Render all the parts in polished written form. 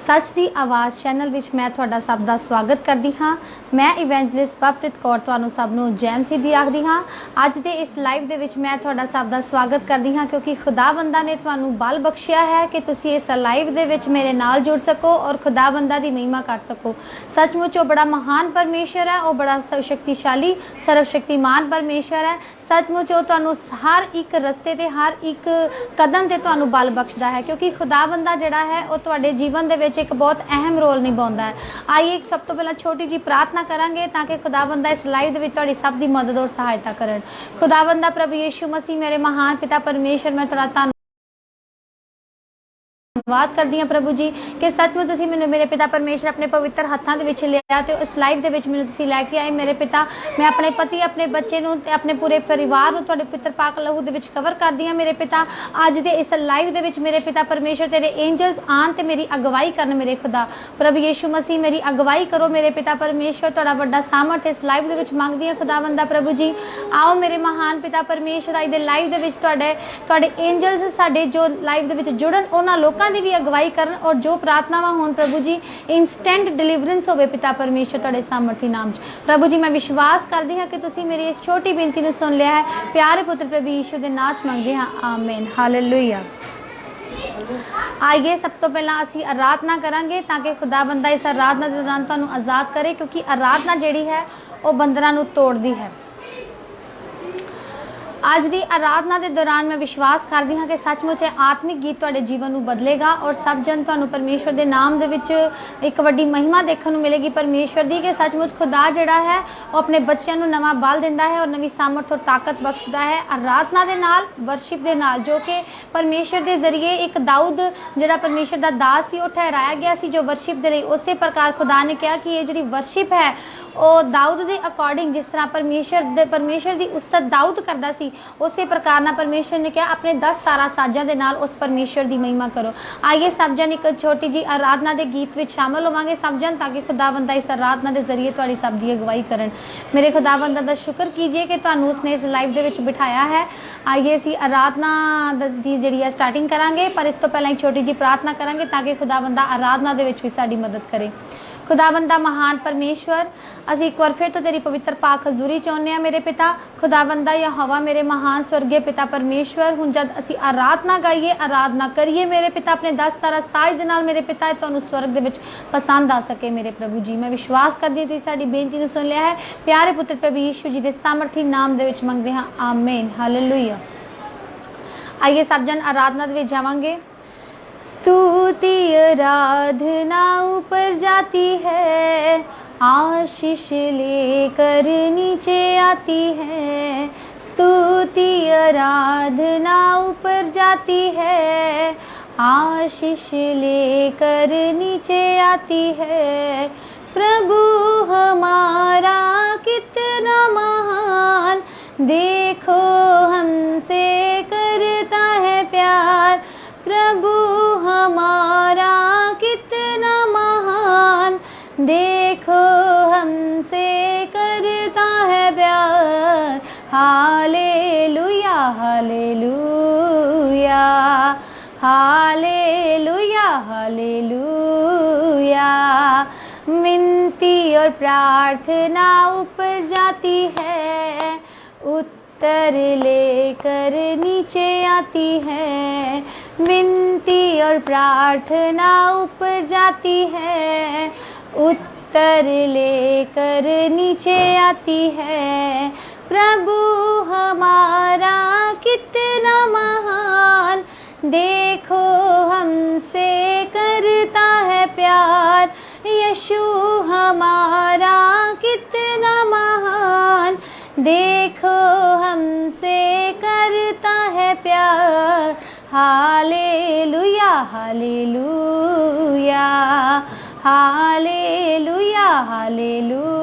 सच दी आवाज़ channel which मैं तुहाडा सब दा स्वागत करदी हाँ। मैं इवेंजलिस्ट पवप्रीत कौर तुहानू सब नू जय मसीह दी आखदी हाँ। अज दे इस लाइव दे विच मैं तुहाडा सब दा स्वागत करदी हाँ, क्योंकि खुदा बंदा ने तुहानू बल बख्शिया है कि तुसी इस लाइव दे विच मेरे नाल जुड़ सको और खुदा बंदा दी महिमा कर सको। सचमुच वो बड़ा महान परमेश्वर है, वो बड़ा शक्तिशाली सर्वशक्तिमान परमेश्वर है। सचमुच वो तुहानू हर एक रस्ते ते हर एक कदम ते तुहानू बल बख्शदा है, क्योंकि खुदा बंदा जिहड़ा है वो तुहाडे जीवन दे विच एक बहुत अहम रोल निभाउंदा है। आइए सब तो पहला छोटी जी प्रार्थना करांगे ताकि खुदा बंदा इस लाइव दे विच तुहाडी सब दी मदद और सहायता करन। खुदा बंदा प्रभु यीशु मसीह मेरे महान पिता परमेश्वर, मैं तुहाडा धन्यवाद करदी हां प्रभु जी कि सचमुच तुसीं मैनूं मेरे पिता परमेश्वर अपने पवित्र हत्थां दे विच लिया ते इस लाइव दे विच मैनूं तुसीं लैके आए। मेरे पिता, मैं अपने पति, अपने बच्चे नूं ते अपने पूरे परिवार नूं तुहाडे पितर पाक लहू दे विच कवर करदी हां। मेरे पिता, अज दे इस लाइव दे विच मेरे पिता परमेश्वर तेरे एंजल्स आन ते मेरी अगवाई करन। मेरे खुदा प्रभु यीशु मसीह मेरी अगवाई करो। मेरे पिता परमेश्वर तुहाडा वड्डा सामर्थ इस लाइव दे विच मंगदी हां। खुदा बंदा प्रभु जी आओ मेरे महान पिता परमेश्वर, अज दे लाइव दे विच तुहाडे एंजल्स साडे जो लाइव दे विच जुड़न, उन्हां लोकां दी भी अगवाई करन और जो प्रार्थनावां होण प्रभु जी इंस्टेंट डिलीवरेंस होवे पिता परमेश्वर तुहाडे सामर्थी नाम च। प्रभु जी मैं विश्वास करदी हां कि तुसीं मेरी इस छोटी बेनती नूं सुन लिया है। प्यारे पुत्र प्रभु यीशु दे नाम च मंगदे हां, आमीन, हालेलुया। आइए सब तो पहला असी आराधना करांगे ताकि खुदा बंदा इस आराधना दे दौरान तुहानूं आज़ाद करे, क्योंकि आराधना जिहड़ी है वो बंधनां नूं तोड़दी है। अज की आराधना के दौरान मैं विश्वास करती हाँ कि सचमुच आत्मिक गीत तुहाडे जीवन को बदलेगा और सब जन तुहानूं परमेश्वर के नाम दे विच एक वड्डी महिमा देखने को मिलेगी परमेश्वर की, कि सचमुच खुदा जिहड़ा है वो अपने बच्चों को नवा बल दिंदा है और नवी सामर्थ और ताकत बख्शदा है आराधना के नाल, वर्शिप के नाल, जो कि परमेश्वर के जरिए एक दाऊद जिहड़ा परमेश्वर का दास सी वो ठहराया गया सी जो वर्शिप दे लई। उस प्रकार खुदा ने कहा कि ये जिहड़ी वर्शिप है वो दाऊद के अकॉर्डिंग जिस तरह परमेश्वर की उस्ताद दाऊद करता सी, उस प्रकार ना परमेश्वर ने कहा अपने 10 तारा साजां दे नाल उस परमेश्वर की महिमा करो। आइए सब जन एक छोटी जी आराधना के गीत में शामिल होवांगे सब जन, ताकि खुदा बंदा इस आराधना के जरिए तुहाडी सब की अगवाई करन। मेरे खुदा बंदा का शुक्र कीजिए कि तुहानूं उसने इस लाइव दे विच बिठाया है। आइए असीं आराधना की जिहड़ी है स्टार्टिंग करांगे, पर इस तो पहला एक छोटी जी प्रार्थना करांगे ताकि खुदा बंदा आराधना दे विच भी साडी मदद करे। खुदा बंदा महान परमेश्वर, असीं एक बार फिर तो तेरी पवित्र पाक हजूरी चाहुंदे हां। मेरे पिता खुदा बंदा या हवा मेरे महान स्वर्गीय पिता परमेश्वर, हुण जद असीं आराधना गाइए, आराधना करिए मेरे पिता अपने 10 तारा साज दे नाल मेरे पिता तुहानूं स्वर्ग दे विच पसंद आ सके। मेरे प्रभु जी मैं विश्वास करदी हां तुसीं साडी बेनती नूं सुन लिया है। प्यारे पुत्र प्रभु यीशु जी दे सामर्थी नाम दे विच मंगदे हां, आमीन, हालेलुया। आइए सब जन आराधना दे विच जावांगे। स्तुति आराधना ऊपर जाती है, आशीष लेकर नीचे आती है। स्तुति आराधना ऊपर जाती है, आशीष लेकर नीचे आती है। प्रभु हमारा कितना महान, देखो हमसे करता है प्यार। प्रभु हमारा कितना महान, देखो हमसे करता है प्यार। Hallelujah hallelujah hallelujah hallelujah. विनती और प्रार्थना ऊपर जाती है, उत्तर लेकर नीचे आती है। विनती और प्रार्थना ऊपर जाती है, उत्तर लेकर नीचे आती है। प्रभु हमारा कितना महान, देखो हमसे करता है प्यार। यीशु हमारा कितना महान, देखो हमसे करता है प्यार। Hallelujah hallelujah hallelujah hallelujah.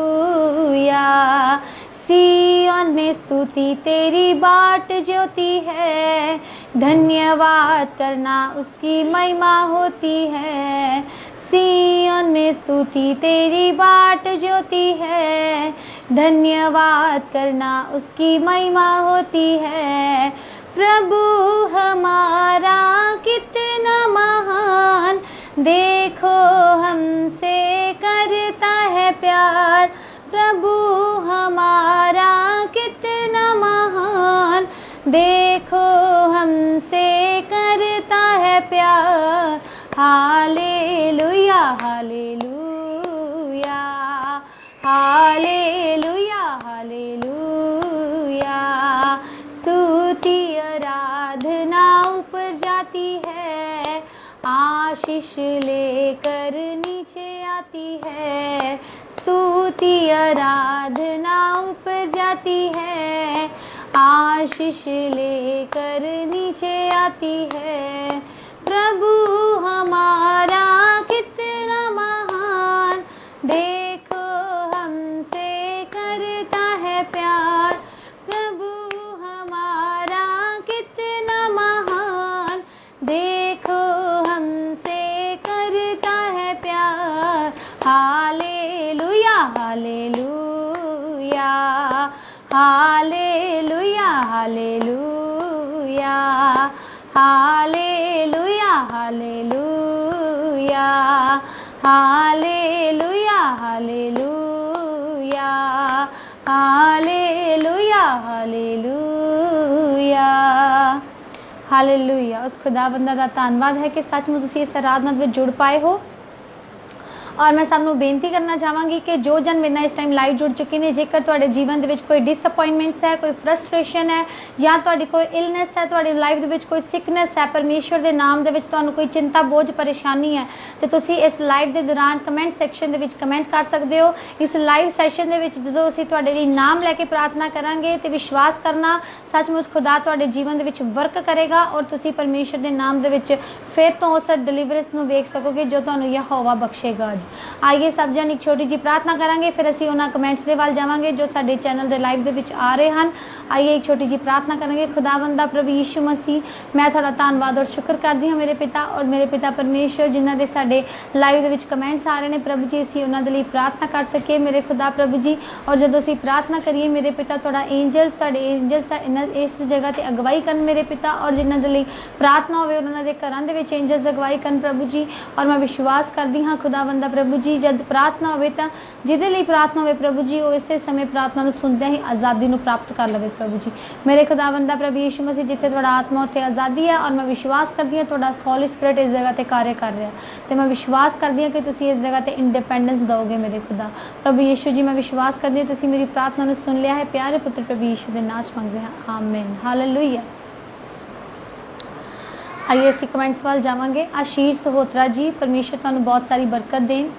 सिय्योन में स्तुति तेरी बाट ज्योति है, धन्यवाद करना उसकी महिमा होती है। सिय्योन में स्तुति तेरी बाट ज्योति है, धन्यवाद करना उसकी महिमा होती है। प्रभु हमारा कितना महान, देखो हमसे करता है प्यार प्रभु हमारा कितना महान। देखो हमसे करता है प्यार। Hallelujah hallelujah hallelujah hallelujah. स्तुति आराधना ऊपर जाती है, आशीष लेकर नीचे आती है। स्तुति आराधना ऊपर जाती है, आशीष लेकर नीचे आती है। प्रभु हमारा कितना महान, देखो हमसे करता है प्यार। प्रभु हमारा कितना महान, देखो हमसे करता है प्यार। Hallelujah hallelujah hallelujah hallelujah hallelujah hallelujah hallelujah hallelujah hallelujah hallelujah hallelujah. उस खुदाबंदा दा धन्नवाद है कि सचमुच तुसीं इस आराधना ਵਿੱਚ जुड़ पाए हो। और मैं सबनों बेनती करना चाहांगी कि जो जन मेरे नाल इस टाइम लाइव जुड़ चुके हैं, जेकर तुहाडे जीवन दे विच कोई डिसअपॉइंटमेंट्स है, कोई फ्रस्ट्रेशन है या तुहाडी कोई इलनेस है, तुहाडी लाइफ दे विच कोई सिकनेस है, परमेश्वर दे नाम दे विच तुहानूं कोई चिंता बोझ परेशानी है, तो तुसीं इस लाइव दे दौरान कमेंट सैक्शन दे विच कमेंट कर सकते हो। इस लाइव सैशन दे विच जदों असीं तुहाडे लई नाम लैके प्रार्थना करांगे तो विश्वास करना सचमुच खुदा तुहाडे जीवन दे विच वर्क करेगा और तुसीं परमेश्वर दे नाम दे विच फिर तो उस डिलीवरेंस नूं वेख सकोगे जो तुहानूं यहोवा बख्शेगा। अज आइए सब जन एक छोटी जी प्रार्थना करांगे, फिर असीं उन्हां कमेंट्स दे वल जावांगे जो साडे चैनल दे लाइव दे विच आ रहे हैं। आइए एक छोटी जी प्रार्थना करेंगे। खुदावंदा प्रभु यीशु मसीह, मैं तुहाडा धन्नवाद और शुक्र करदी हां मेरे पिता और मेरे पिता परमेश्वर जिन्हां दे साडे लाइव दे विच कमेंट्स आ रहे हैं। प्रभु जी असीं उन्हां दे लई प्रार्थना कर सके मेरे खुदा प्रभु जी। और जदों असीं प्रार्थना करिए मेरे पिता तुहाडा एंजल्स इस जगह ते अगवाई करन मेरे पिता, और जिन्हां दे लई प्रार्थना होवे उन्हां दे घरां दे विच एंजल्स अगवाई करन प्रभु जी। और मैं विश्वास करदी हां खुदावंदा प्रभु जी जद प्रार्थना होवे तां जिहदे लई प्रार्थना होवे प्रभु जी वो इसे समय प्रार्थना नूं सुनदे ही आज़ादी नूं प्राप्त कर लवे प्रभु जी। मेरे खुदावंदा प्रभु यीशु मसीह जिथे तुहाडा आत्मा उत्थे आज़ादी है, और मैं विश्वास करदी हां तुहाडा होली स्पिरिट इस जगह ते कार्य कर रहा है, तो मैं विश्वास करदी हां कि तुसीं इस जगह ते इंडिपेंडेंस दोगे मेरे खुदा प्रभु यीशु जी। मैं विश्वास करदी हां तुसीं मेरी प्रार्थना नूं सुन लिया है। प्यारे पुत्र प्रभु यीशु दे नाम च मंगदे हां, आमीन हालेलुया। आइए असीं कमेंट्स वाल जावांगे। आशीष सहोत्रा जी, परमेश्वर तुहानूं बहुत सारी बरकत देन।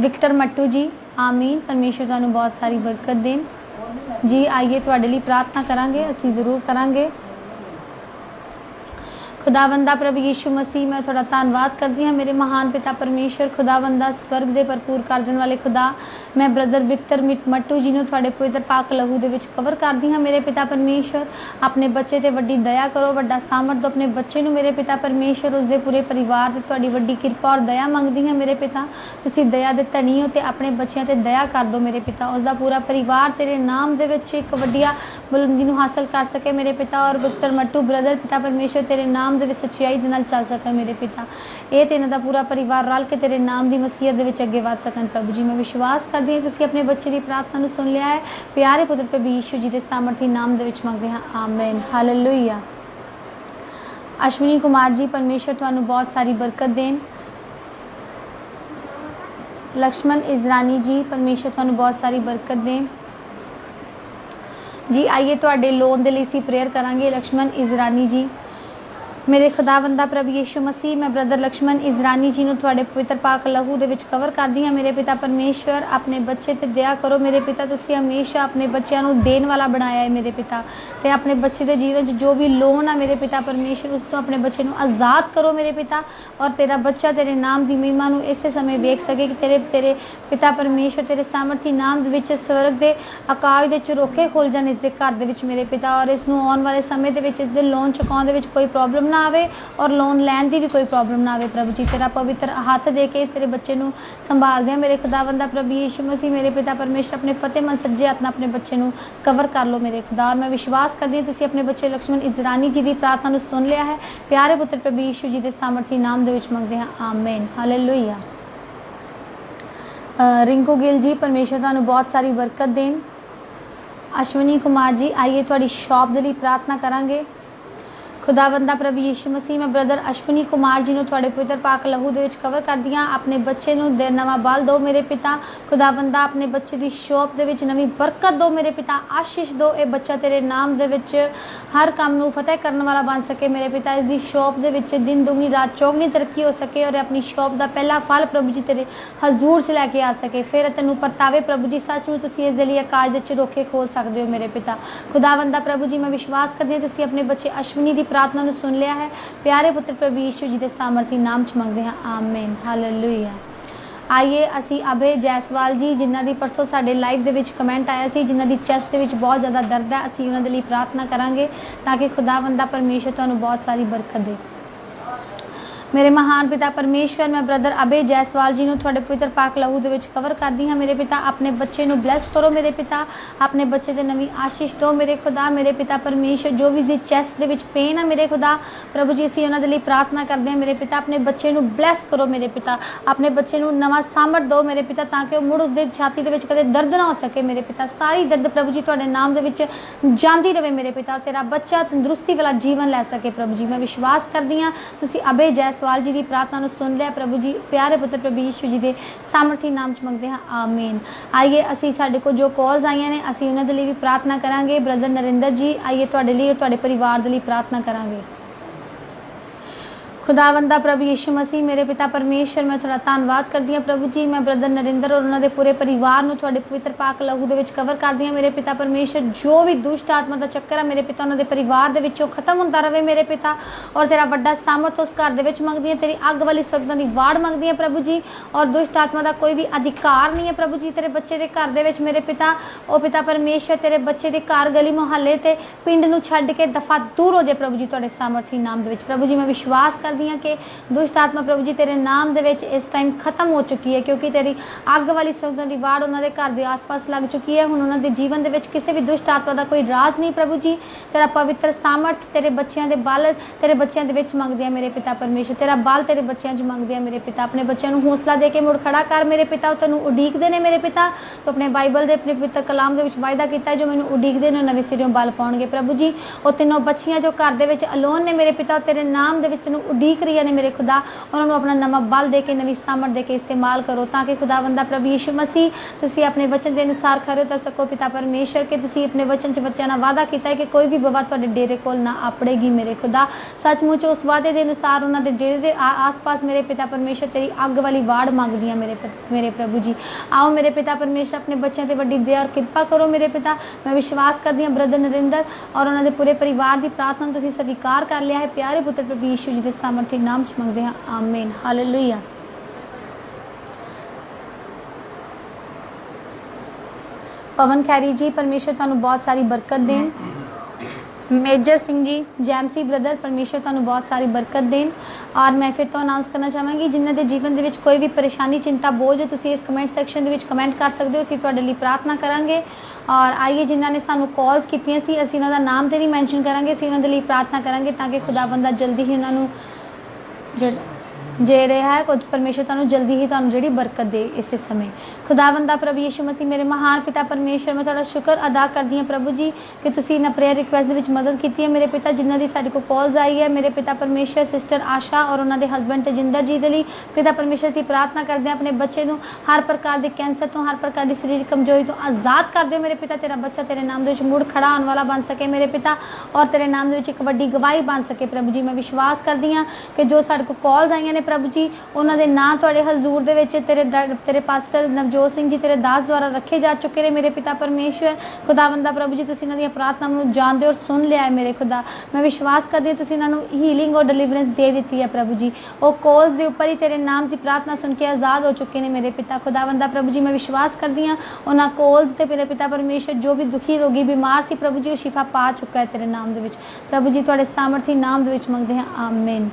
विक्टर मट्टू जी, आमीन, परमेश्वर तुहानूं बहुत सारी बरकत देन जी। आइए तुहाडे लई प्रार्थना करांगे, असीं जरूर करांगे। खुदावंदा प्रभु यीशु मसीह, मैं थोड़ा धन्नवाद करती हाँ मेरे महान पिता परमेश्वर। खुदावंदा स्वर्ग दे भरपूर कर देने वाले खुदा, मैं ब्रदर विक्टर मट्टू जी नूं थोड़े पवित्र पाक लहू दे विच कवर करती हाँ मेरे पिता परमेश्वर। अपने बच्चे ते वड्डी दया करो, वड्डा सामर्थ दो अपने बच्चे नूं मेरे पिता परमेश्वर। उसदे पूरे परिवार ते तुहाडी वड्डी किरपा और दया मंगदी हाँ मेरे पिता। तुसीं दया दे धनी हो ते अपने बच्चों ते दया कर दो मेरे पिता। उसदा पूरा परिवार तेरे नाम दे विच एक वड्डिया बुलंदी नूं हासिल कर सके मेरे पिता। और विक्टर मट्टू ब्रदर पिता परमेश्वर तेरे नाम दे विच सच्चाई दे नाल चल सके मेरे पिता। ये ते इन्हां दा पूरा परिवार रल के तेरे नाम दी मसीहत दे विच अगे वध सकन प्रभु जी। मैं विश्वास करदी हां तुसीं अपने बच्चे दी प्रार्थना नूं सुन लिया है। प्यारे पुत्र प्रभु यीशु जी दे सामर्थी नाम दे विच मंगदे हां, आमीन हालेलुया। अश्विनी कुमार जी, परमेश्वर तुहानूं बहुत सारी बरकत देन। लक्ष्मण इजरानी जी, परमेश्वर तुहानूं बहुत सारी बरकत देन जी। आइए तुहाडे लोन दे लई असीं प्रेयर करांगे। लक्ष्मण इजरानी जी, मेरे खुदावंदा प्रभु यीशु मसीह, मैं ब्रदर लक्ष्मण इजरानी जी नूं तुहाडे पवित्र पाक लहू दे विच कवर करदी हां मेरे पिता परमेश्वर। अपने बच्चे ते दया करो मेरे पिता। तुसीं हमेशा अपने बच्चों नूं देण वाला बनाया है मेरे पिता। ते अपने बच्चे दे जीवन च जो भी लोन आ मेरे पिता परमेश्वर, उस तो अपने बच्चे नूं आज़ाद करो मेरे पिता। और तेरा बच्चा तेरे नाम दी महिमा नूं इसे समय वेख सके कि तेरे पिता परमेश्वर तेरे सामर्थी नाम दे विच स्वर्ग दे आकाश दे झरोखे खुल जाण इस दे घर दे विच मेरे पिता। और इस नूं आउण वाले समय दे विच इस दे लोन चुकाउण दे विच कोई प्रॉब्लम ना ना आवे और लोन लैन की भी कोई प्रॉब्लम ना आवे प्रभु जी। तेरा पवित्र हाथ दे के तेरे बच्चे नूं संभालदे मेरे खुदावंदा प्रभु यीशु मसीह मेरे पिता परमेश्वर अपने फतेहमंद सज्जे हत्थ नाल अपने बच्चे नूं कवर कर लो मेरे खुदा। और मैं विश्वास करदी हां तुसीं अपने बच्चे लक्ष्मण इजरानी जी की प्रार्थना नूं सुन लिया है। प्यारे पुत्र प्रभु यीशु जी के सामर्थी नाम दे विच मंगदे हां, आमीन, हालेलुया। रिंकू गिल जी परमेश्वर तुहानूं बहुत सारी बरकत देन। अश्विनी कुमार जी आइए तुहाडी शॉप दे लई प्रार्थना करांगे। खुदावंदा प्रभु यीशु मसीह मैं ब्रदर अश्विनी कुमार जी नूं तुहाडे पवित्र पाक लहू दे विच कवर करदी हां। अपने बच्चे नूं दे नवां बल दो मेरे पिता। खुदावंदा अपने बच्चे दी शॉप दे विच नवीं बरकत दो मेरे पिता, आशीष दो। ये बच्चा तेरे नाम दे विच हर काम नूं फतेह करने वाला बन सके मेरे पिता। इसदी शॉप दे विच दिन दुगनी रात चौगनी तरक्की हो सके और अपनी शॉप दा पहला फल प्रभु जी तेरे हजूर च लैके आ सके। फिर तैनूं परतावे प्रभु जी, सचमुच तुसीं इस दे लई आकाश दे झरोखे खोल सकदे हो मेरे पिता। खुदावंदा प्रभु जी मैं विश्वास करदी हां तुसीं अपने बच्चे अश्विनी दी प्रार्थना नूं सुन लिया है। प्यारे पुत्र प्रभु यीशु जी के सामर्थी नाम च मंगदे हां, आमीन, हालेलुया। आइए असी अभय जैसवाल जी जिन्हां दी परसों साडे लाइव दे विच कमेंट आया सी, जिन्हां दी चेस्ट दे विच बहुत ज़्यादा दर्द है, असी उन्हां दे लई प्रार्थना करांगे ताकि खुदावंदा परमेश्वर तुहानूं बहुत सारी बरकत दे। मेरे महान पिता परमेश्वर मैं ब्रदर अभय जैसवाल जी नूं तुहाडे पवित्र पाक लहू दे विच कवर करदी हां मेरे पिता। अपने बच्चे नूं ब्लैस करो मेरे पिता, अपने बच्चे दे नवीं आशीष दो मेरे खुदा। मेरे पिता परमेश्वर जो भी इसदी चेस्ट दे विच पेन है मेरे खुदा प्रभु जी असीं उन्हां दे लई प्रार्थना करदे हां मेरे पिता। अपने बच्चे नूं ब्लैस करो मेरे पिता, अपने बच्चे नूं नवां सामर्थ दो मेरे पिता ताकि वो मुड़ उसदे छाती दे विच कदे दर्द ना हो सके मेरे पिता। सारी दर्द प्रभु जी तुहाडे नाम दे विच जांदी रहे मेरे पिता और तेरा बच्चा तंदुरुस्ती वाला जीवन लै सके प्रभु जी। मैं विश्वास करदी हां तुसीं अभय जैसवाल जी की प्रार्थना सुन लिया प्रभु जी। प्यारे पुत्र प्रभु यीशु जी के सामर्थी नाम च मंगते हैं, आमीन। आइए असी साडे को जो कॉल्स आईयां ने असी उन्हां दे लई भी प्रार्थना करांगे। ब्रदर नरिंदर जी आइए तुहाडे लई और तुहाडे परिवार दे लई प्रार्थना करांगे। खुदावंदा प्रभु यीशु मसीह मेरे पिता परमेश्वर मैं थोड़ा धन्नवाद करदी हां प्रभु जी। मैं ब्रदर नरिंदर और उन्होंने पूरे परिवार नूं तुहाडे पवित्र पाक लहू दे विच कवर करदी हां मेरे पिता परमेश्वर। जो भी दुष्ट आत्मा दा चक्कर है मेरे पिता उन्होंने परिवार दे विचों खत्म होंदा रहे मेरे पिता और तेरा बड़ा सामर्थ उस घर दे विच मंगदी हां। तेरी अग वाली शब्दां दी वाड़ मंगदी हां प्रभु जी और दुष्ट आत्मा दा कोई भी अधिकार नहीं है प्रभु जी तेरे बच्चे दे घर दे विच मेरे पिता। ओ पिता परमेश्वर तेरे बच्चे दे घर गली मुहल्ले ते पिंड नूं छड्ड के दफा दूर हो जाए प्रभु जी तुहाडे सामर्थी नाम दे विच प्रभु जी। मैं विश्वास करदी हां कि दुष्ट आत्मा प्रभु जी तेरे नाम दे विच इस टाइम खत्म हो चुकी है क्योंकि तेरी अग वाली शब्दां दी वाड़ उन्हां दे घर दे आस-पास लग चुकी है। हुण उन्हां दे जीवन दे विच किसी भी दुष्ट आत्मा दा कोई राज नहीं प्रभु जी। तेरा पवित्र सामर्थ तेरे बच्चों दे बल तेरे बच्चों दे विच मंगदे आ मेरे पिता परमेश्वर। तेरा बल तेरे बच्चों च मंगदे आ मेरे पिता। अपने बच्चों नूं हौसला दे के मुड़ खड़ा कर मेरे पिता। तैनूं उडीकदे ने मेरे पिता। तो अपने बाइबल दे अपने पवित्र कलाम दे विच वायदा कीता है जो मैनूं उडीकदे ने नवें सिरों बल पाउणगे प्रभु जी। ओ तीनों बच्चियां जो घर दे विच अलोन ने मेरे पिता तेरे नाम दे विच तैनूं उडीक रही ने मेरे खुदा। उन्होंने अपना नवा बल दे के नवी सामर्थ दे के इस्तेमाल करो ताकि खुदावंदा प्रभु यीशु मसीह तुसीं अपने वचन के अनुसार खरे उतर सको पिता परमेश्वर के तुसीं अपने वचन च बच्चों नाल वादा कीता है कि कोई भी बवा तुहाडे डेरे कोल ना आपड़ेगी मेरे खुदा। सचमुच उस वादे के अनुसार उन्हां दे डेरे दे आस पास मेरे पिता परमेश्वर तेरी अग वाली वाड़ मंगदी मेरे प्रभु जी। आओ मेरे पिता परमेश्वर अपने बच्चों ते वड्डी दया और कृपा करो मेरे पिता। मैं विश्वास करदी हां ब्रदर नरिंदर और उन्हां दे पूरे परिवार की प्रार्थना तुसीं स्वीकार कर लिया है। प्यारे पुत्र प्रभु यीशु जी के सामर्थी नाम च मंगदे हां, आमीन, हालेलुया। पवन खैरी जी परमेश्वर तुहानूं बहुत सारी बरकत then. Major Singh ji जैमसी brother परमेश्वर तुहानूं बहुत सारी बरकत देन। और मैं फिर तो अनाउंस करना चाहांगी जिन्हां दे जीवन दे विच कोई भी परेशानी चिंता बोझ है तुसीं इस कमेंट सैक्शन दे विच कमेंट कर सकदे हो। असीं तुहाडे लई प्रार्थना करांगे। और आइए जिन्हां ने सानूं कॉल्स कीतियां सी असीं उन्हां दा नाम ते नहीं मैंशन करांगे, असीं उन्हां दे लई प्रार्थना करांगे ताकि खुदाबंदा जल्दी ही उन्हां नूं जे रहा है कुछ परमेश्वर तुहानूं जल्दी ही तुहानूं जिहड़ी बरकत दे इस समय। खुदावंदा प्रभु यीशु मसीह मेरे महान पिता परमेश्वर मैं तुहाडा शुक्र अदा करदी हां प्रभु जी कि तुसीं इन्हां प्रेयर रिक्वेस्ट दे विच मदद कीती है मेरे पिता। जिन्हां दी साडे को कॉल्स आई है मेरे पिता परमेश्वर सिस्टर आशा और उन्हां दे हसबैंड तेजिंदर जी दे लई पिता परमेश्वर असीं प्रार्थना करदे हां अपने बच्चे नूं हर प्रकार दे कैंसर तो हर प्रकार दी शरीरिक कमजोरी तो आज़ाद कर दिओ मेरे पिता। तेरा बच्चा तेरे नाम दे विच मुड़ खड़ा होने वाला बन सके मेरे पिता और तेरे नाम दे विच एक वड्डी गवाही बन सके प्रभु जी। मैं विश्वास करदी हां कि जो साडे को कॉल्स आईयां ने प्रभु जी उन्हां दे नाम तुहाडे हजूर दे विच तेरे पास्टर नवजोत सिंह जी तेरे दास द्वारा रखे जा चुके ने मेरे पिता परमेश्वर। खुदावंदा प्रभु जी तुसीं इन्हां दीयां प्रार्थनावां नूं जानदे और सुन लिया है मेरे खुदा। मैं विश्वास करदी तुसीं इन्हां नूं हीलिंग और डिलीवरेंस दे दित्ती है प्रभु जी। वो कॉल्स दे उपर ही तेरे नाम की प्रार्थना सुन के आज़ाद हो चुके हैं मेरे पिता। खुदावंदा प्रभु जी मैं विश्वास करदी हाँ उन्हां कॉल्स ते मेरे पिता परमेश्वर जो भी दुखी रोगी बीमार सी प्रभु जी वो शिफा पा चुका है तेरे नाम दे विच। प्रभु जी तुहाडे सामर्थी नाम दे विच मंगदे हैं आमीन।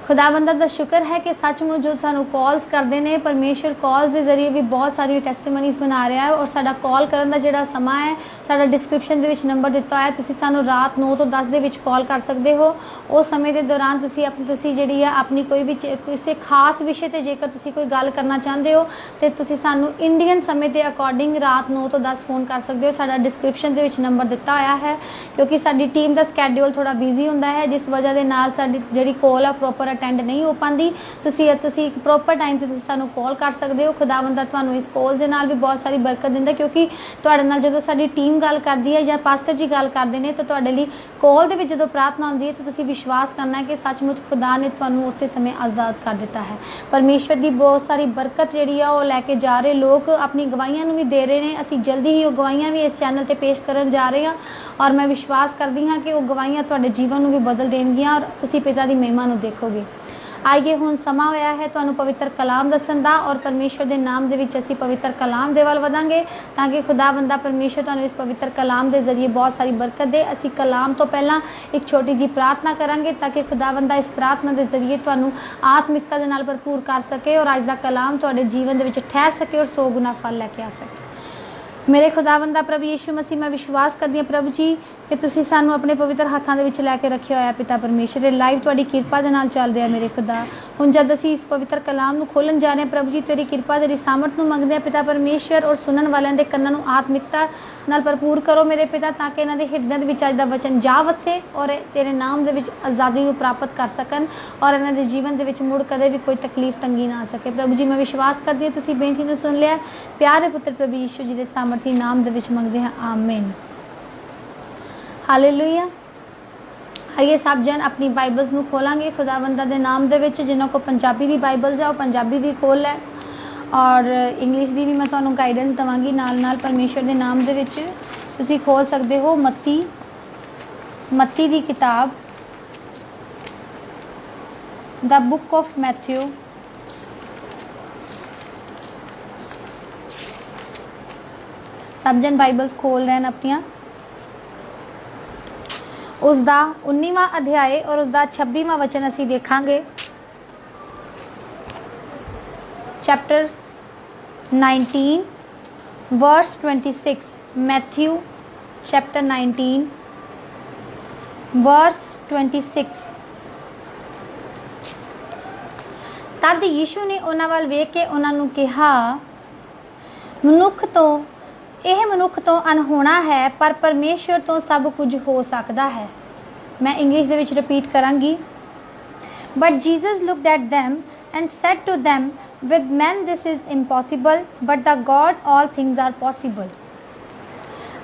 खुदावंदा दा शुक्र है कि सचमुच जो सानू कॉल्स करते हैं परमेश्वर कॉल्स के जरिए भी बहुत सारी टेस्टिमनीज बना रहा है और साडा कॉल करन दा जिहड़ा समा है साडा डिस्क्रिप्शन दे विच नंबर दिता है तुसीं सानू रात 9 तो 10 दे विच कॉल कर सकते हो। उस समय के दौरान तुसीं जिहड़ी है अपनी कोई भी किसी खास विषय ते जेकर तुसीं कोई गल करना चाहते हो तो तुसीं सानू इंडियन समय के अकॉर्डिंग रात 9 तो 10 फोन कर सकते हो। साडा डिस्क्रिप्शन दे विच नंबर दिता होया है क्योंकि साडी टीम का स्कैड्यूल थोड़ा बिजी हुंदा है जिस वजह के नाल साडी जिहड़ी कॉल आ प्रॉपर अटेंड नहीं हो पाती। तुसीं प्रॉपर टाइम ते सानू कॉल कर सकते हो। खुदावंदा तुहानू इस कॉल दे नाल भी बहुत सारी बरकत दिंदा क्योंकि तुहाडे नाल जदों साडी टीम गल करदी है या पास्टर जी गल करदे ने तो तुहाडे लई कॉल दे विच जदों प्रार्थना हुंदी है तो तुसीं विश्वास करना है कि सचमुच खुदा ने तुहानू उस समय आज़ाद कर दिता है। परमेश्वर की बहुत सारी बरकत जिहड़ी है वो लैके जा रहे लोग अपनी गवाहियां भी दे रहे हैं। असीं जल्दी ही वो गवाहियां भी इस चैनल पर पेश करन जा रहे हैं और मैं विश्वास करदी हाँ कि वो गवाहियां तुहाडे जीवन नूं भी बदल देणगियां और तुसीं पिता दी महिमा नूं देखोगे। आइए हुण समा होया है तुहानू पवित्र कलाम दस्सण दा और परमेश्वर दे नाम दे विच असीं पवित्र कलाम दे वल वधांगे ताकि खुदावंदा परमेश्वर तुहानू इस पवित्र कलाम दे जरिए बहुत सारी बरकत दे। असीं कलाम तो पहला एक छोटी जी प्रार्थना करांगे ताकि खुदावंदा इस प्रार्थना दे जरिए तुहानू आत्मिकता दे नाल भरपूर कर सके और अज दा कलाम तुहाडे जीवन दे विच ठहर सके और 100 गुना फल लैके आ सके। मेरे खुदावंदा प्रभु यीशु मसीह मैं विश्वास करदी हां प्रभु जी कि तुसीं सानू अपने पवित्र हाथों के लैके रखिया होया पिता परमेश्वर लाइव तुहाडी किरपा दे नाल चल रहा मेरे खुदा। हुण जद असीं इस पवित्र कलाम नूं खोलन जा रहे हैं प्रभु जी तेरी किरपा तेरी सामर्थ नूं मंगदे पिता परमेश्वर और सुनन वालियां दे कन्नां नूं आत्मिकता नाल भरपूर करो मेरे पिता ताकि इन्हां दे हिरदे दे विच अज दा वचन जा वसे और तेरे नाम दे विच आज़ादी नूं प्राप्त कर सकन और इन्हां दे जीवन दे विच मुड़ कदे भी कोई तकलीफ तंगी ना आ सके। प्रभु जी मैं विश्वास करदी हां तुसीं बेनती नूं सुन लिया प्यारे पुत्र प्रभु यीशु जी दे सामर्थी नाम दे विच मंगदे हां आमीन हालेलुया। आइए सब जन अपनी बाइबल्स नूं खोलांगे खुदावंदा दे नाम दे विच। जिन्हां को पंजाबी दी बाइबल्स है वो पंजाबी दी खोल है और इंग्लिश दी भी मैं तुहानूं गाइडेंस देवांगी नाल नाल परमेश्वर दे नाम दे विच। तुसीं खोल सकदे हो मत्ती दी किताब द बुक ऑफ मैथ्यू सब जन बाइबल्स खोल रहे हैं अपनियां उसका 19वां अध्याय और उसका 26वां वचन असी देखांगे। Chapter 19 verse 26 Matthew chapter 19 verse 26। तद यीशु ने उन्हां वल वेख के उन्हां नूं कहा मनुख तो अनहोना है पर परमेश्वर तो सब कुछ हो सकता है। मैं इंग्लिश दे विच रिपीट करांगी। But Jesus looked at them and said to them with man this is impossible but the God all things are possible.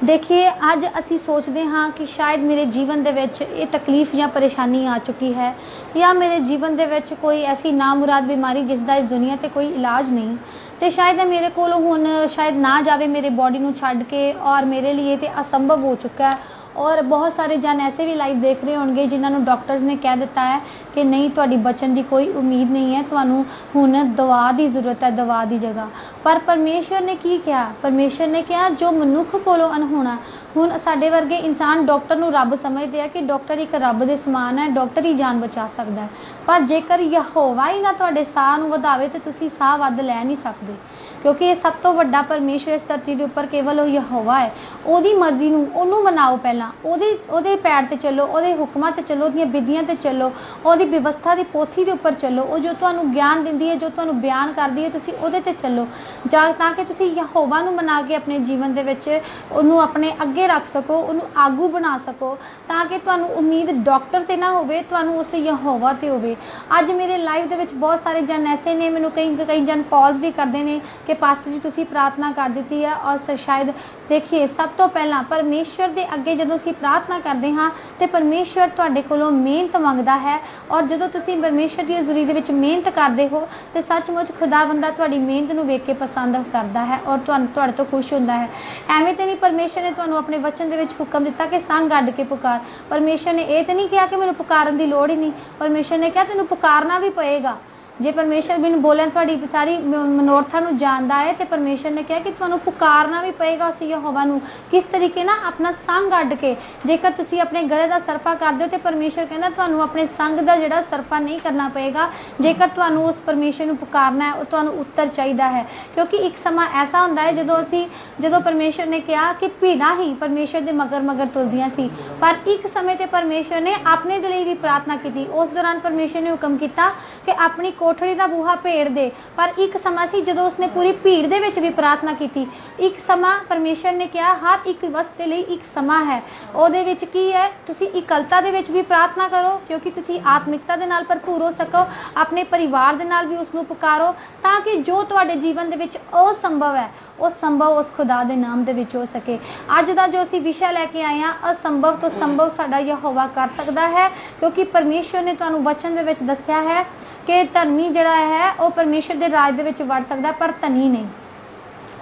देखिए अज असी सोचते हाँ कि शायद मेरे जीवन दे विच ये तकलीफ या परेशानी आ चुकी है या मेरे जीवन दे विच कोई ऐसी नामुराद बीमारी जिसका इस दुनिया ते कोई इलाज नहीं तो शायद मेरे को हुण शायद ना जावे मेरे बॉडी नूं छड्ड के और मेरे लिए तो असंभव हो चुका है। और बहुत सारे जन ऐसे भी लाइव देख रहे होंगे जिन्होंने डॉक्टर्स ने कह दिता है कि नहीं तुहाडी बचन की कोई उम्मीद नहीं है तुहानूं हुण दवा की जरूरत है दवा की जगह। पर परमेश्वर ने की कहा परमेश्वर ने कहा जो मनुख कोलों अनहोना हुण साडे वर्गे इंसान डॉक्टर नूं रब समझते हैं कि डॉक्टर एक रब दे समान है डॉक्टर ही जान बचा सकता है। पर जेकर यहोवा ही ना तुहाडे साह नूं वधावे तो तुसीं साह वध लै नहीं सकदे क्योंकि ये सब तो वड्डा परमेश्वर इस धरती के उपर केवल यहोवा है। ओदी मर्जी नूं ओनू मनाओ पहला ओदे पैर ते चलो ओदे हुक्मां ते चलो ओदियां विधियां ते चलो ओदी व्यवस्था की पोथी के उपर चलो वो जो तुहानूं ज्ञान दिंदी है जो तुहानूं बयान करदी है तुसीं ओदे ते चलो ताकि तुसीं यहोवा नूं मना के अपने जीवन दे विच ओनू अपने अगे रख सको ओनू आगू बना सको ताकि तुहानूं उम्मीद डॉक्टर ते ना होवे तुहानूं उस यहोवा ते होवे। अज मेरे लाइव दे विच बहुत सारे जन ऐसे ने मैनूं कई जन कॉल्स भी करते हैं कि पास्टर जी तुसीं प्रार्थना कर दी है और शायद देखिए सब तो पहला परमेश्वर के अगे जो ਜਦੋਂ ਅਸੀਂ प्रार्थना करते हाँ तो परमेश्वर तुहाडे कोलों मेहनत मंगदा है और जदों तुसीं परमेश्वर की हज़ूरी दे विच मेहनत करते हो तो सचमुच खुदा बंदा तुहाडी मेहनत नूं वेख के पसंद करता है और तुहाडे तो खुश हुंदा है। एवें तो नहीं परमेश्वर ने तुहानूं अपने वचन दे विच हुक्म दिता कि संग अड्ड के पुकार। परमेश्वर ने यह तो नहीं कहा कि मैनूं पुकारन दी लोड़ ही नहीं। परमेश्वर ने कहा तैनूं पुकारना भी पएगा। जे परमेश्वर बिन बोले तुहाडी सारी मनोरथां नूं जानदा है तो परमेश्वर ने कहा कि तुहानूं पुकारना भी पएगा उस यहोवा नूं। किस तरीके ना अपना संग अड्ड के। जेकर तुसीं अपने गले दा सरफा करदे हो तो परमेश्वर कहंदा तुहानूं अपने संग दा जिहड़ा सरफा नहीं करना पएगा। जेकर तुहानूं उस परमेश्वर नूं पुकारना है, तुहानूं उत्तर चाहीदा है। क्योंकि एक समा ऐसा हुंदा है जदों परमेश्वर ने कहा कि भीड़ां ही परमेश्वर दे मगर मगर तुरदियां सी, पर एक समय ते परमेश्वर ने अपने दे लई भी प्रार्थना कीती। उस दौरान परमेश्वर ने हुक्म कीता कि अपनी कोठड़ी का बूहा भेड़ दे। पर एक समा सी जदों उसने पूरी भीड़ दे विच भी प्रार्थना की। एक समा परमेश्वर ने कहा हर एक वस्ते लई एक समा है। उहदे विच की है तुसीं इकलता दे विच भी प्रार्थना करो क्योंकि तुसीं आत्मिकता दे नाल भरपूर हो सको। अपने परिवार दे नाल भी उसनूं पुकारो ताकि जो तुहाडे जीवन दे विच असंभव है वो संभव उस खुदा दे नाम दे विच हो सके। अज दा जो असीं विषय लैके आए हैं असंभव तो संभव साडा यहोवा कर सकदा है क्योंकि परमेश्वर ने तुहानूं वचन दे विच दस्सिया है कि धर्मी जिहड़ा है वो परमेश्वर के राज दे विच वड़ सकदा पर धनी नहीं।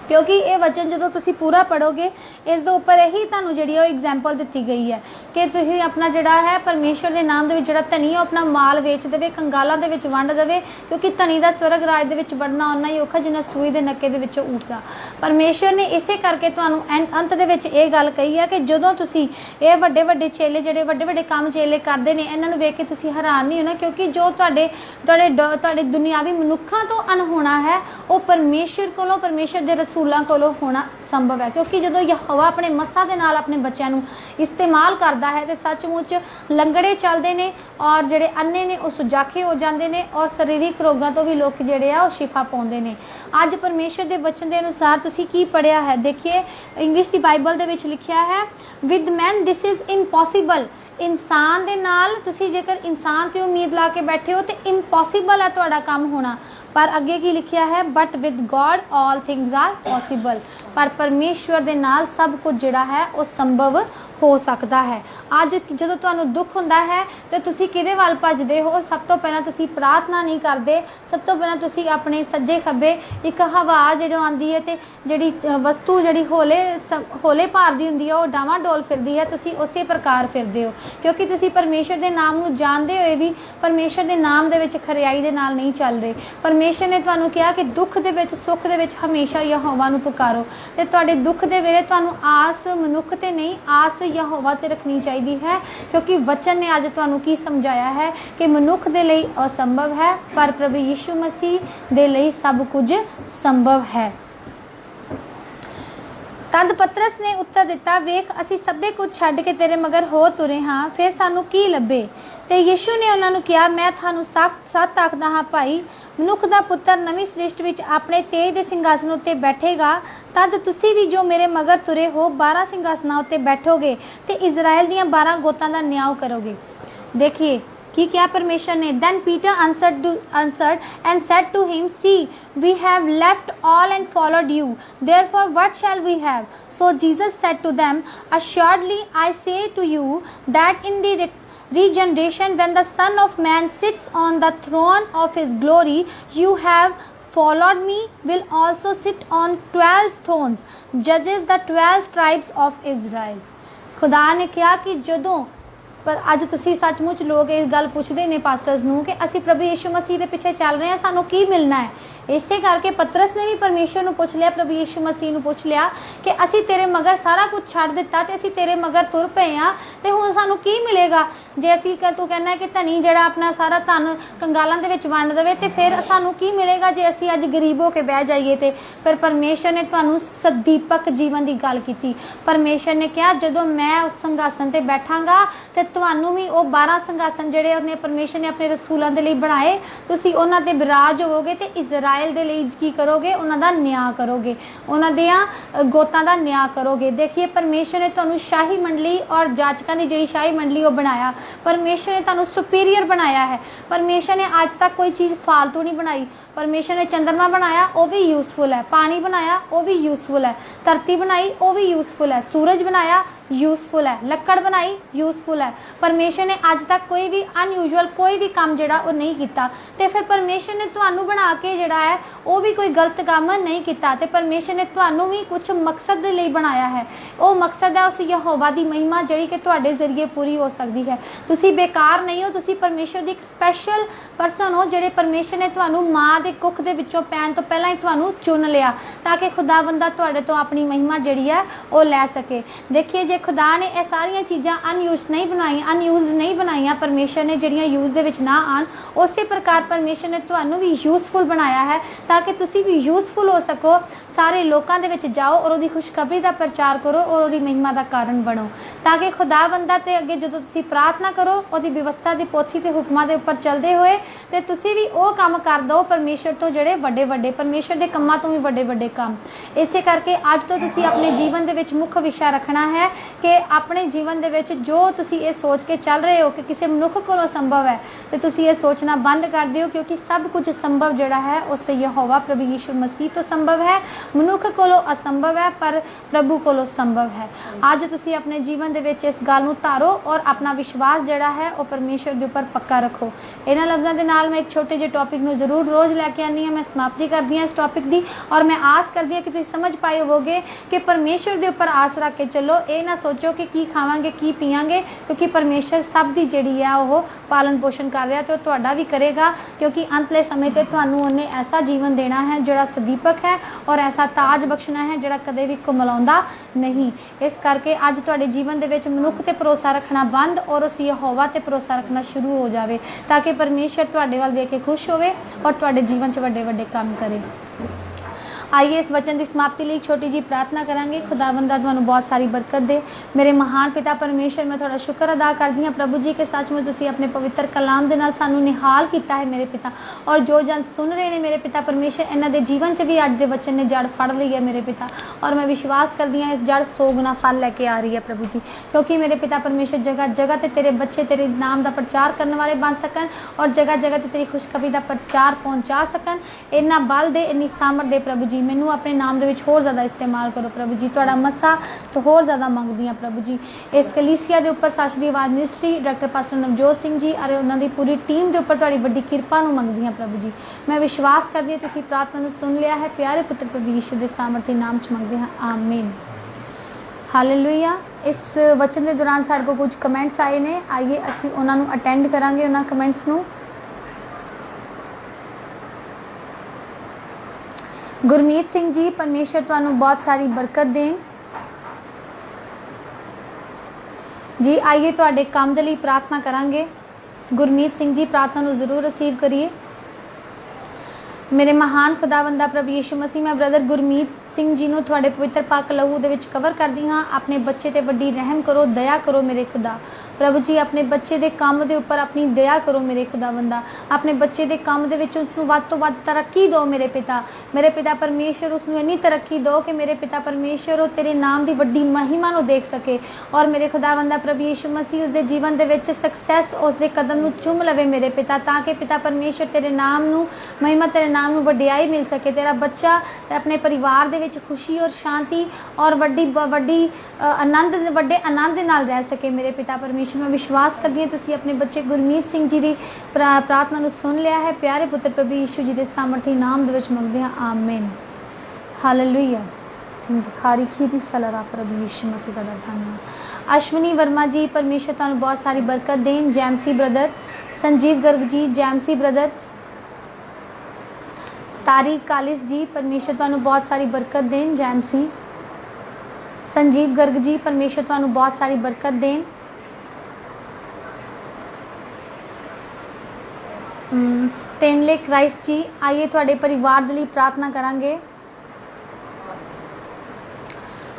क्योंकि ये वचन जो तुसी पूरा पढ़ोगे इस दे उपर यही तुहानूं जिहड़ी एग्जाम्पल दी गई है कि तुसी अपना जिहड़ा है परमेश्वर के नाम दे विच जिहड़ा धनी है अपना माल वेच देवे, कंगालां दे विच वंड देवे क्योंकि धनी दा स्वर्ग राज दे विच वड़ना उन्ना ही औखा जिन्ना सूई दे नक्के दे विचों उठदा। परमेश्वर ने इसे करके तुहानूं अंत दे विच ये गल कही है कि जदों तुसी ये वड्डे वड्डे चेले जिहड़े वड्डे वड्डे काम चेले करदे ने इन्हां नूं वेख के तुसी हैरान नहीं होना क्योंकि जो तुहाडे दुनियावी मनुक्खां तो अनहोना है वो परमेश्वर कोलों परमेश्वर दे रसूलां कोलों होना संभव है। क्योंकि जदों यहोवा अपने मस्सां दे नाल अपने बच्चों नूं इस्तेमाल करता है तो सचमुच लंगड़े चलते हैं और जिहड़े अन्ने ने वो सुजाखे हो जाते हैं और सरीरिक रोगों तो भी लोग जिहड़े आ शिफा पाउंदे हैं। अज परमेश्वर के वचन के अनुसार तुसीं की पढ़िया है। देखिए इंग्लिश की बाइबल दे विच लिखिया है with man this is impossible. इंसान दे नाल तुसीं जेकर इंसान ते उम्मीद ला के बैठे हो तो इम्पॉसिबल है तुहाडा काम होना। पर अगे की लिखिया है but with God all things are possible. पर परमेश्वर दे नाल सब कुछ जिहड़ा है वो संभव हो सकता है। अज जदों तुहानूं दुख हुंदा है तो तुसीं किहदे वल भजदे हो? सब तो पहलां तुसीं प्रार्थना नहीं करदे। सब तो पहलां तुसीं अपने सज्जे खब्बे एक हवा जिहड़ी आंदी है तो जिहड़ी वस्तु जिहड़ी होले भारदी हुंदी है वो डावाडोल फिरदी है तुसीं उसे प्रकार फिरदे हो क्योंकि तुसीं परमेश्वर के नाम नूं जानदे होए भी परमेश्वर के नाम दे विच खरियाई दे नाल नहीं चल रहे। परमेश्वर ने तुहानूं कहा कि दुख दे विच सुख दे विच हमेशा यहोवा नूं पुकारो ते तुहाडे दुख दे वेले तुहानूं आस मनुख ते नहीं आस यहोवा ते रखनी चाहिए है क्योंकि वचन ने अज तुहानूं की समझाया है कि मनुख दे लई असंभव है पर प्रभु यीशु मसीह दे लई सब कुछ संभव है। तद पतरस ने उत्तर दिता वेख असी सभे कुछ छड्ड के तेरे मगर हो तुरे हाँ फिर सानू की लभे। ते यीशु ने उन्हां नूं कहा मैं थानूं सच आखदा हाँ भाई मनुख दा पुत्र नवीं सृष्टि विच अपने तेज दे सिंघासन उत्ते बैठेगा तद तुसी भी जो मेरे मगर तुरे हो 12 सिंघासनां उत्ते बैठोगे ते इजराइल दीयां 12 गोतां दा न्याय करोगे। देखिए कि क्या परमेश्वर ने then Peter answered and said to him see we have left all and followed you therefore what shall we have? So Jesus said to them assuredly I say to you that in the regeneration when the Son of Man sits on the throne of his glory you have followed me will also sit on 12 thrones judges the 12 tribes of Israel। खुदा ने कहा कि जदों पर अज तुसी सचमुच लोग इस गल पूछते हैं पास्टर्स नूं कि असी प्रभु यीशु मसीह के पिछे चल रहे हैं सानू की मिलना है। इसे करके पतरस ने भी परमेश्वर नूं पूछ लिया प्रभु यीशु मसीह नूं पूछ लिया कि असी तेरे मगर सारा कुछ छड्ड दिता ते असी तेरे मगर तुर पे हाँ ते हुण सानू की मिलेगा जे असी तू कहना है कि धनी जिहड़ा अपना सारा धन कंगालां दे विच वंड देवे ते फिर सानू की मिलेगा जे असी अज गरीब होके बह जाइए ते फिर परमेश्वर ने तुहानूं सदीपक जीवन की गल कीती। परमेश्वर ने कहा जदों मैं उस संघासन ते बैठांगा ते तुहानूं भी वो 12 संघासन जिहड़े उन्हें परमेश्वर ने अपने रसूलां दे लई बनाए तुसीं उन्हां ते विराज होवोगे ते इजराइल दे लई की करोगे उन्हां दा न्याय करोगे उन्हां दियां गोतां दा न्याय करोगे। देखिए परमेश्वर ने तुहानूं शाही मंडली और जाचकां दी जिहड़ी शाही मंडली वो बनाया। परमेश्वर ने तुहानूं सुपीरियर बनाया है। परमेश्वर ने आज तक कोई चीज़ फालतू नहीं बनाई। परमेश्वर ने चंद्रमा बनाया वो भी यूजफुल है, पानी बनाया वो भी यूजफुल है, धरती बनाई वो भी यूजफुल है, सूरज बनाया यूजफुल है। लक्कड़ बनाई यूजफुल है। परमेश्वर ने अज तक कोई भी अनयूजुअल कोई भी काम जिहड़ा वो नहीं किया, तो फिर परमेश्वर ने तुहानू बना के जिहड़ा है वो भी कोई गलत काम नहीं किया। तो परमेश्वर ने तुहानू भी कुछ मकसद दे लई बनाया है। वो मकसद है उस यहोवा की महिमा जिहड़ी कि तुहाडे जरिए पूरी हो सकती है। तुसी बेकार नहीं हो, तुसी परमेश्वर की एक स्पैशल परसन हो जिहड़े परमेश्वर ने तुहानू माँ के कुख दे विचों पैण तो पहला ही तुहानू चुन लिया ताकि खुदा बंदा तुहाडे तो अपनी महिमा जिहड़ी है वो लै सके। देखिए जे खुदा ने यह सारिया चीज़ां अनयूज नहीं बनाइया, परमेश्वर ने जिहड़ियां यूज दे विच ना आन, उस प्रकार परमेश्वर ने तुहानू भी यूजफुल बनाया है ताकि तुसी भी यूजफुल हो सको। सारे लोगों दे विच जाओ और उसकी खुशखबरी का प्रचार करो और उसकी महिमा का कारण बनो, ताकि खुदा बंदा ते अगे जो तुसी प्रार्थना करो उसकी व्यवस्था की पोथी के हुक्मां के उपर चलते हुए तो तुसी भी वो काम कर दो परमेश्वर तो जिहड़े वड्डे वड्डे परमेश्वर के कामां तो भी वड्डे वड्डे काम। इस करके अज तो तुसी अपने जीवन के विच मुख विषय रखना है कि अपने जीवन के विच जो तुसी ये सोच के चल रहे हो कि किसी मनुख को संभव है, तो तुसी ये सोचना बंद कर दिओ, क्योंकि सब कुछ संभव जिहड़ा है उस यहोवा प्रभु यीशु मसीह तो संभव है। मनुख कोलों असंभव है पर प्रभु कोलों संभव है। अज तुसी अपने जीवन के विच इस गल नूं धारो और अपना विश्वास जिहड़ा है वो परमेश्वर के उपर पक्का रखो। इन्हां लफ्ज़ां दे नाल मैं एक छोटे जे टॉपिक नूं जरूर रोज़ लैके आनी हाँ। मैं समाप्ति करदी हाँ इस टॉपिक की और मैं आस करदी हाँ कि तुसीं समझ पाए होवोगे कि परमेश्वर के उपर आस रख के चलो। ये ना सोचो कि की खावांगे की पीवांगे, क्योंकि परमेश्वर सब दी जिहड़ी है वो पालन पोषण कर रहा तो तुहाडा भी करेगा, क्योंकि अंतले समय ते तुहानू उन्हें ऐसा जीवन देना है जिहड़ा सदीपक है और ऐसा ताज बख्शना है जिहड़ा कदे भी कुमलाउंदा नहीं। इस करके अज तुहाडे जीवन दे विच मनुख ते भरोसा रखना बंद और उस यहोवा ते भरोसा रखना शुरू हो जाए, ताकि परमेश्वर तुहाडे वल वेख के खुश होवे और तुहाडे जीवन च वड्डे वड्डे काम करे। आइए इस वचन की समाप्ति लिए छोटी जी प्रार्थना करांगे। खुदावंदा तुहानू बहुत सारी बरकत दे। मेरे महान पिता परमेश्वर, मैं थोड़ा शुक्र अदा करती हाँ प्रभु जी के सचमुच तुसीं अपने पवित्र कलाम के नाल सानू निहाल किया है मेरे पिता, और जो जन सुन रहे हैं मेरे पिता परमेश्वर इन्हां दे जीवन च भी अज दे वचन ने जड़ फड़ ली है मेरे पिता, और मैं विश्वास करती हाँ इस जड़ 100 गुना फल लैके आ रही है प्रभु जी, क्योंकि मेरे पिता परमेश्वर जगह जगह ते तेरे बच्चे तेरे नाम का प्रचार करने वाले बन सकन और जगह जगह ते तेरी खुशखबरी का प्रचार पहुँचा सकन। इन्ना बल दे, इन्नी सामर्थ दे प्रभु जी, मैनू अपने नाम दे विच होर ज़्यादा इस्तेमाल करो प्रभु जी। तुहाडा मसा तो होर ज़्यादा मंगदी हाँ प्रभु जी। इस कलीसिया के उपर Sach Di Awaz ministry doctor pastor Navjot Singh ji और उन्होंने पूरी टीम के उपर तुहाडी वड्डी किरपा नूं मंगदी हाँ प्रभु जी। मैं विश्वास करदी हाँ तुसीं प्रार्थना नूं सुन लिया है, प्यारे पुत्र प्रभु यीशु के सामर्थी नाम च मंगदे हाँ, आमीन। हालेलुया। इस वचन के दौरान साडे कोल कुछ कमेंट्स आए ने, आइए असीं उन्हां नूं अटेंड करांगे उन्हां कमेंट्स नूं। गुरमीत सिंह जी, परमेश्वर तुहानू बहुत सारी बरकत दें जी। आइए तुहाडे काम दे लई प्रार्थना करांगे। गुरमीत सिंह जी प्रार्थना नू जरूर रिसीव करिए। मेरे महान खुदावंदा प्रभु यीशु मसीह, मैं ब्रदर गुरमीत सिंह जी नू तुहाडे पवित्र पाक लहू दे विच कवर करदी हाँ। अपने बच्चे ते वड्डी रहम करो, दया करो मेरे खुदा प्रभु जी। अपने बच्चे दे काम दे उपर अपनी दया करो मेरे खुदावंदा। अपने बच्चे दे काम दे विच उसनू वध तो वध तरक्की दो मेरे पिता परमेश्वर। उसनू इन्नी तरक्की दो कि मेरे पिता परमेश्वर वो तेरे नाम की वड्डी महिमा नू देख सके, और मेरे खुदावंदा प्रभु यीशु मसीह उसके जीवन दे विच सक्सैस उसके कदम नू चुम लवे मेरे पिता, ताकि पिता परमेश्वर तेरे नाम नू महिमा, तेरे नाम नू वड्डियाई मिल सके। तेरा बच्चा अपने परिवार दे विच खुशी और शांति और वड्डी आनंद वड्डे आनंद नाल रह सके मेरे पिता परमेश्वर। मैं विश्वास करती हूँ तुसीं अपने बच्चे गुरमीत सिंह जी की प्रार्थना नू सुन लिया है, प्यारे पुत्र प्रभु यीशु जी के सामर्थी नाम दे विच मंगदे हाँ, आमीन। हालेलुया। खारी खीदी सलरा प्रभु यीशु मसीह का धन्यवाद। अश्विनी वर्मा जी, परमेश्वर तुहानू बहुत सारी बरकत दें। जैमसी ब्रदर, संजीव गर्ग जी, जैमसी ब्रदर, तारिक कालिस जी, परमेश्वर तुहानू बहुत सारी बरकत दें। जैमसी, संजीव गर्ग जी, परमेश्वर तुहानू बहुत सारी बरकत दें। स्टेनले क्राइस्ट जी, आइए तुहाडे परिवार दे लई प्रार्थना करांगे।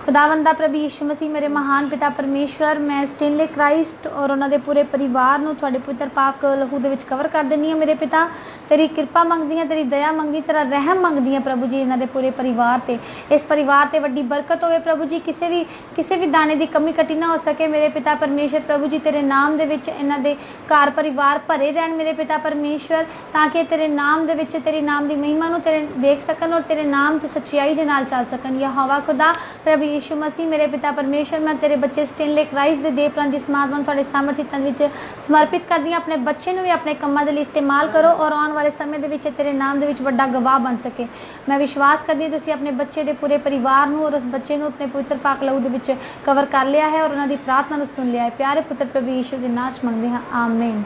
खुदावंदा प्रभु यीशु मसीह, मेरे महान पिता परमेश्वर, मैं स्टेनले क्राइस्ट और उन्होंने पूरे परिवार नूं तुहाडे पवित्र पाक लहू दे विच कवर कर देनी है मेरे पिता। तेरी कृपा मंगदी है, तेरी दया मंगदी, तेरा रहम मंगदी है प्रभु जी इन्हां दे पूरे परिवार ते। इस परिवार ते वड्डी बरकत होवे प्रभु जी, किसी भी दाने की कमी कटी ना हो सके मेरे पिता परमेश्वर। प्रभु जी तेरे नाम दे विच इन्हां दे घर परिवार भरे रहन मेरे पिता परमेश्वर, ताकि तेरे नाम दे विच तेरे नाम की महिमा नूं तेरे देख सकन और तेरे नाम च सच्चाई दे नाल चल सकन। या हवा खुदा प्रभु यीशु मसीह मेरे पिता परमेश्वर मैं तेरे बच्चे स्टेनले क्राइस्ट दे प्राण जिस महात्मा ਨੂੰ ਤੁਹਾਡੇ ਸਾਮਰਥੀ ਤਨ ਵਿੱਚ ਸਮਰਪਿਤ ਕਰਦੀ ਹਾਂ। ਆਪਣੇ ਬੱਚੇ ਨੂੰ ਵੀ ਆਪਣੇ ਕੰਮਾਂ ਦੇ ਲਈ ਇਸਤੇਮਾਲ ਕਰੋ ਔਰ ਆਉਣ ਵਾਲੇ ਸਮੇਂ ਦੇ ਵਿੱਚ ਤੇਰੇ ਨਾਮ ਦੇ ਵਿੱਚ ਵੱਡਾ ਗਵਾਹ ਬਣ ਸਕੇ। ਮੈਂ ਵਿਸ਼ਵਾਸ ਕਰਦੀ ਹਾਂ ਤੁਸੀਂ ਆਪਣੇ ਬੱਚੇ ਦੇ ਪੂਰੇ ਪਰਿਵਾਰ ਨੂੰ ਔਰ ਉਸ ਬੱਚੇ ਨੂੰ ਆਪਣੇ ਪਵਿੱਤਰ ਪਾਕ ਲਹੂ ਦੇ ਵਿੱਚ ਕਵਰ ਕਰ ਲਿਆ ਹੈ ਔਰ ਉਹਨਾਂ ਦੀ ਪ੍ਰਾਰਥਨਾ ਨੂੰ ਸੁਣ ਲਿਆ ਹੈ। ਪਿਆਰੇ ਪੁੱਤਰ ਪ੍ਰਭੂ ਯੀਸ਼ੂ ਦੇ ਨਾਮ 'ਚ ਮੰਗਦੇ ਹਾਂ, ਆਮੀਨ।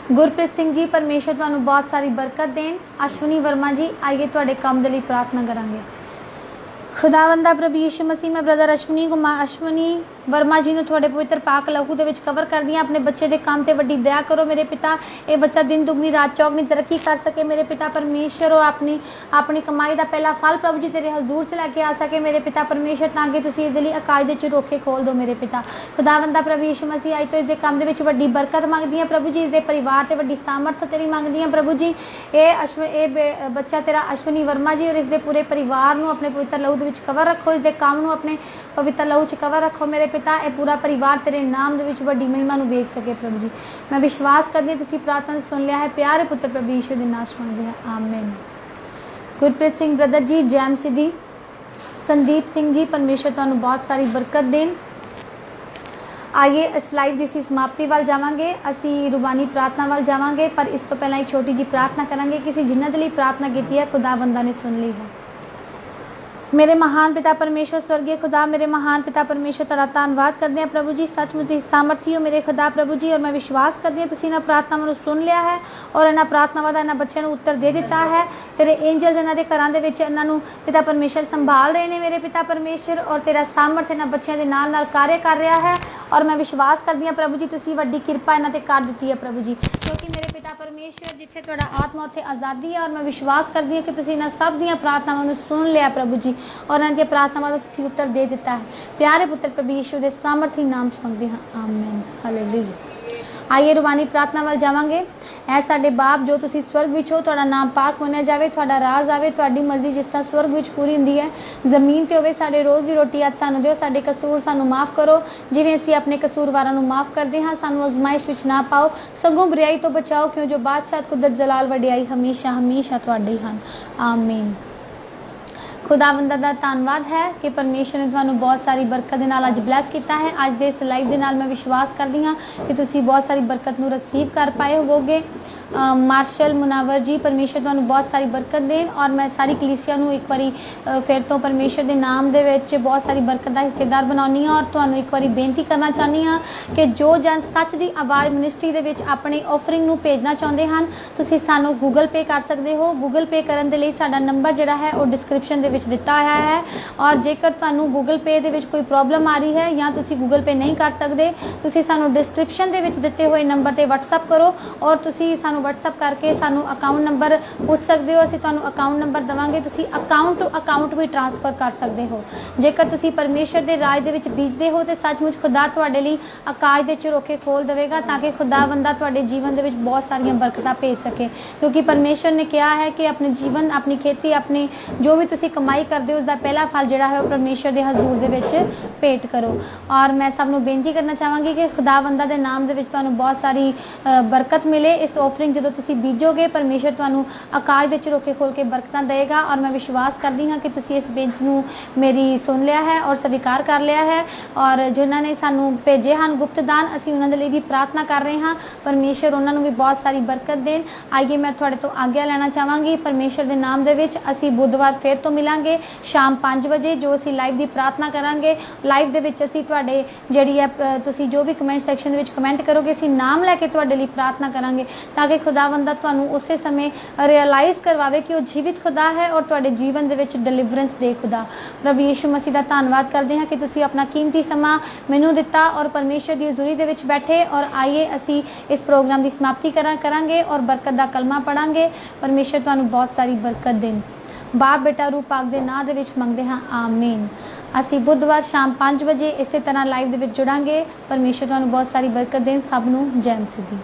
गुरप्रीत सिंह जी परमेश्वर तुहानू बहुत सारी बरकत देन। अश्विनी वर्मा जी आइए तुहाडे काम दे लई प्रार्थना करांगे। खुदावंदा प्रभु यीशु मसीह मैं ब्रदर अश्विनी वर्मा जी ने थोड़े पवित्र पाक लहू दे विच कवर कर दिया। अपने बच्चे के काम ते वड्डी दया करो मेरे पिता। ये बच्चा दिन दुगनी रात चौगनी तरक्की कर सके मेरे पिता परमेश्वर और अपनी कमाई का पहला फल प्रभु जी तेरे हजूर च लैके आ सके मेरे पिता परमेश्वर ताकि तुसीं इहदे लई अकाज दे चरोखे खोल दो मेरे पिता। खुदावंदा प्रभु यीशु मसीह अज तो इसके काम दे विच वड्डी बरकत मंगदी हां प्रभु जी। इसके परिवार ते वड्डी सामर्थ तेरी मंगदी हां प्रभु जी। ये बच्चा तेरा अश्विनी वर्मा जी और इसके पूरे परिवार नूं अपने पवित्र लहू दे विच कवर रखो। इसके काम नूं अपने पवित्र लहू च कवर रखो मेरे पिता। ये पूरा परिवार तेरे नाम दे विच वड्डी महिमा नूं वेख सके प्रभु जी। मैं विश्वास करदी हां तुसीं प्रार्थना सुन लिया है। प्यारे पुत्र प्रभु यीशु दे नाम च मंगदे हां, आमीन। गुरप्रीत सिंह ब्रदर जी जैम सिद्धि। संदीप सिंह जी परमेश्वर तुहानूं बहुत सारी बरकत देन। आइए इस लाइव जिसकी समाप्ति वाल जावांगे, असी रुबानी प्रार्थना वाल जावांगे, पर इस तो पहला एक छोटी जी प्रार्थना करांगे। किसी जिन्हां दे लई प्रार्थना कीती है खुदावंदा ने सुन ली है। मेरे महान पिता परमेश्वर स्वर्गीय खुदा, मेरे महान पिता परमेश्वर तेरा धन्नवाद करते हैं प्रभु जी। सचमुच ही सामर्थी हो मेरे खुदा प्रभु जी। और मैं विश्वास करती हूँ तुसीं इन्हां प्रार्थनावां नूं सुन लिया है और इन्हां प्रार्थनावां दा इन्हां बच्चों नूं उत्तर दे दिता है। तेरे एंजल्स इन्हां दे घरां दे विच इन्हां नूं पिता परमेश्वर संभाल रहे हैं मेरे पिता परमेश्वर। और तेरा सामर्थ इन्हां बच्चों के नाल नाल कार्य कर रहा है। और मैं विश्वास करती हूँ प्रभु जी तुसीं वड्डी किरपा इन्हां ते कर दित्ती है प्रभु जी, क्योंकि मेरे पिता परमेश्वर जिथे तुहाडा आत्मा उत्थे आज़ादी है। और मैं विश्वास करती हूँ कि तुसीं इन्हां सब दीयां प्रार्थनावां नूं सुन लिया प्रभु जी और इन्हां दी प्रार्थनावां दा तुसीं उत्तर दे दिता है। प्यारे पुत्र प्रभु यीशु दे सामर्थी नाम च मंगदे हां, आमीन, हालेलुया। आइए रुबानी प्रार्थना वाल जावांगे। ऐ साडे बाप जो तुसीं स्वर्ग विच हो, तुहाडा नाम पाक मन्निया जावे, तुहाडा राज आवे, तुहाडी मर्जी जिस तरह स्वर्ग विच पूरी हुंदी है जमीन ते होवे। साडे रोज़ दी रोटी अज सानूं दिओ, साडे कसूर सानूं माफ़ करो जिवें असीं अपने कसूरवारां नूं माफ़ करदे हां। सानूं अजमाइश विच ना पाओ सगों बुराई तो बचाओ, क्यों जो बादशाह कुदरत जलाल वडियाई हमेशा हमेशा तुहाडी हन, आमीन। खुदावंदा दा धन्नवाद है कि परमेश्वर ने तुहानूं बहुत सारी बरकत दे नाल अज ब्लैस किया है। अज दे इस लाइव दे नाल मैं विश्वास करदी हां कि तुसीं बहुत सारी बरकत नूं रिसीव कर पाए होवोगे। मार्शल मुनावर जी परमेश्वर तुहानूं बहुत सारी बरकत देन। और मैं सारी कलीसिया नूं एक बारी फिर तो परमेश्वर के नाम दे विच बहुत सारी बरकत का हिस्सेदार बनाउंदी हां। और तुहानूं एक बारी बेनती करना चाहनी हां कि जो जन सच दी आवाज़ मिनिस्ट्री दे विच अपनी ऑफरिंग नूं भेजना चाहुंदे हन तुसीं सानूं गूगल पे कर सकदे हो। गूगल पे करन दे लई साडा नंबर जिहड़ा है वो डिस्क्रिप्शन दे विच दिता होया है। और जेकर तुहानूं गूगल पे दे विच कोई प्रॉब्लम आ रही है या तुसीं गूगल पे नहीं कर सकदे, तुसीं सानूं डिस्क्रिप्शन दे विच दिते हुए नंबर ते व्हाट्सअप करो और तुसीं सानूं व्हाट्सअप करके सानूं अकाउंट नंबर पुछ सकदे हो। असीं तुहानूं अकाउंट नंबर देवांगे, तुसीं अकाउंट टू अकाउंट भी ट्रांसफर कर सकदे हो। जेकर तुसीं परमेश्वर दे राज दे विच बीजदे हो तो सचमुच खुदा तुहाडे लई आकाश दे झरोखे खोल देवेगा ताकि खुदावंदा तुहाडे जीवन दे विच बहुत सारियां बरकतां भेज सके। क्योंकि परमेश्वर ने कहा है कि अपने जीवन अपनी खेती अपनी जो भी तुसीं कमाई करदे हो उसका पहला फल जिहड़ा है वो परमेश्वर दे हजूर दे विच भेंट करो। और मैं सब नूं बेनती करना चाहांगी कि खुदावंदा दे नाम दे विच तुहानूं बहुत सारी बरकत मिले। इस ऑफरिंग जदों तुसीं बीजोगे परमेश्वर तुहानूं आकाश दे झरोखे खोल के बरकतां देगा। और मैं विश्वास करदी हां कि तुसीं इस बेनती नूं मेरी सुन लिया है और स्वीकार कर लिया है। और जिन्हां ने सानूं भेजे हन गुप्त दान असीं उन्हां दे लई भी प्रार्थना कर रहे हां, परमेश्वर उन्हां नूं भी बहुत सारी बरकत देन। आइए मैं तुहाडे तो आग्या लेना चाहांगी। परमेश्वर दे नाम दे विच असीं बुधवार फिर तो मिलांगे शाम 5 वजे जो असीं लाइव दी प्रार्थना करांगे। लाइव दे विच असीं तुहाडे जिहड़ी है तुसीं जो भी कमेंट सैक्शन दे विच कमेंट करोगे असीं नाम लैके तुहाडे लई प्रार्थना करांगे ताकि खुदावंदा तुहानूं उसे समय रियलाइज़ करवावे कि वो जीवित खुदा है और तुहाडे जीवन दे विच डिलीवरेंस दे खुदा। प्रभु यीशु मसीह दा धन्नवाद करते हैं कि तुसीं अपना कीमती समा मैनूं दिता और परमेश्वर दी हज़ूरी दे विच बैठे। और आइए असीं इस प्रोग्राम की समाप्ति करांगे और बरकत दा कलमा पढ़ांगे। परमेश्वर तुहानूं बहुत सारी बरकत देन। बाप बेटा रूह पाक दे नाम दे विच मंगदे हां, आमीन। असीं बुधवार शाम 5 वजे इसे तरह लाइव दे विच जुड़ांगे। परमेश्वर तुहानूं बहुत सारी बरकत देन। सब नूं जय मसीह दी।